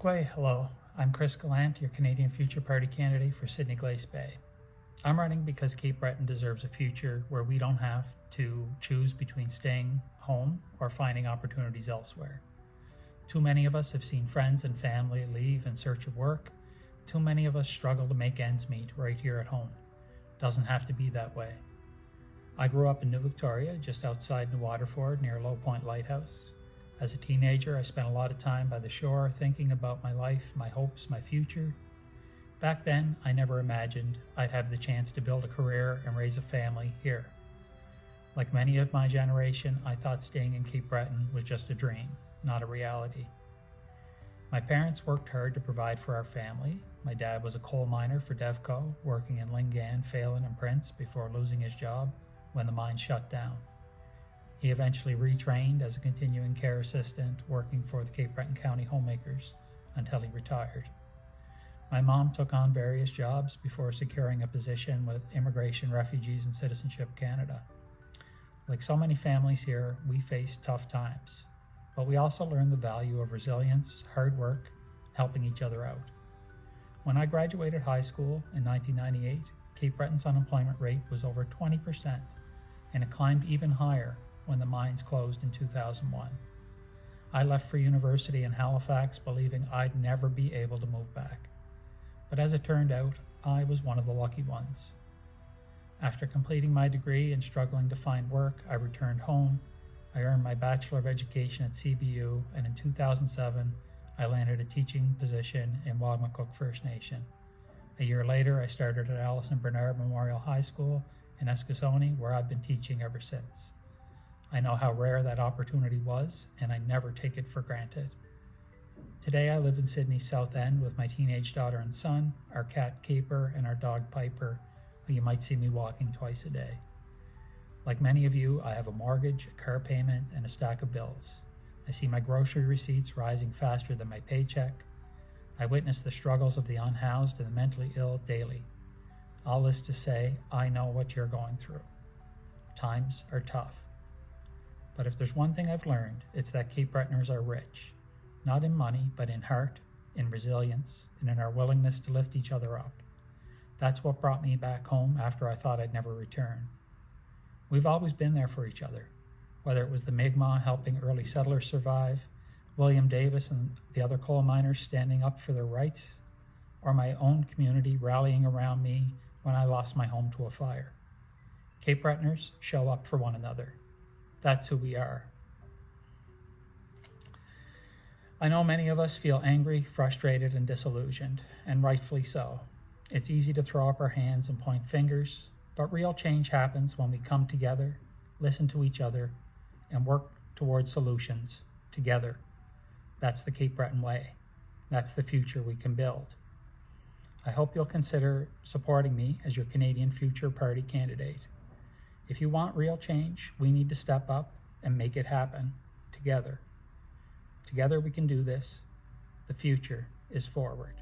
Hello. I'm Chris Gallant, your Canadian Future Party candidate for Sydney-Glace Bay. I'm running because Cape Breton deserves a future where we don't have to choose between staying home or finding opportunities elsewhere. Too many of us have seen friends and family leave in search of work. Too many of us struggle to make ends meet right here at home. Doesn't have to be that way. I grew up in New Victoria, just outside New Waterford near Low Point Lighthouse. As a teenager, I spent a lot of time by the shore thinking about my life, my hopes, my future. Back then, I never imagined I'd have the chance to build a career and raise a family here. Like many of my generation, I thought staying in Cape Breton was just a dream, not a reality. My parents worked hard to provide for our family. My dad was a coal miner for Devco, working in Lingan, Phelan, and Prince before losing his job when the mine shut down. He eventually retrained as a continuing care assistant working for the Cape Breton County Homemakers until he retired. My mom took on various jobs before securing a position with Immigration, Refugees, and Citizenship Canada. Like so many families here, we faced tough times, but we also learned the value of resilience, hard work, helping each other out. When I graduated high school in 1998, Cape Breton's unemployment rate was over 20%, and it climbed even higher when the mines closed in 2001. I left for university in Halifax believing I'd never be able to move back. But as it turned out, I was one of the lucky ones. After completing my degree and struggling to find work, I returned home. I earned my Bachelor of Education at CBU, and in 2007, I landed a teaching position in Wagmatcook First Nation. A year later, I started at Allison Bernard Memorial High School in Eskasoni, where I've been teaching ever since. I know how rare that opportunity was, and I never take it for granted. Today I live in Sydney's South End with my teenage daughter and son, our cat Caper, and our dog Piper, who you might see me walking twice a day. Like many of you, I have a mortgage, a car payment, and a stack of bills. I see my grocery receipts rising faster than my paycheck. I witness the struggles of the unhoused and the mentally ill daily. All this to say, I know what you're going through. Times are tough. But if there's one thing I've learned, it's that Cape Bretoners are rich, not in money, but in heart, in resilience, and in our willingness to lift each other up. That's what brought me back home after I thought I'd never return. We've always been there for each other, whether it was the Mi'kmaq helping early settlers survive, William Davis and the other coal miners standing up for their rights, or my own community rallying around me when I lost my home to a fire. Cape Bretoners show up for one another. That's who we are. I know many of us feel angry, frustrated, and disillusioned, and rightfully so. It's easy to throw up our hands and point fingers, but real change happens when we come together, listen to each other, and work towards solutions together. That's the Cape Breton way. That's the future we can build. I hope you'll consider supporting me as your Canadian Future Party candidate. If you want real change, we need to step up and make it happen together. Together we can do this. The future is forward.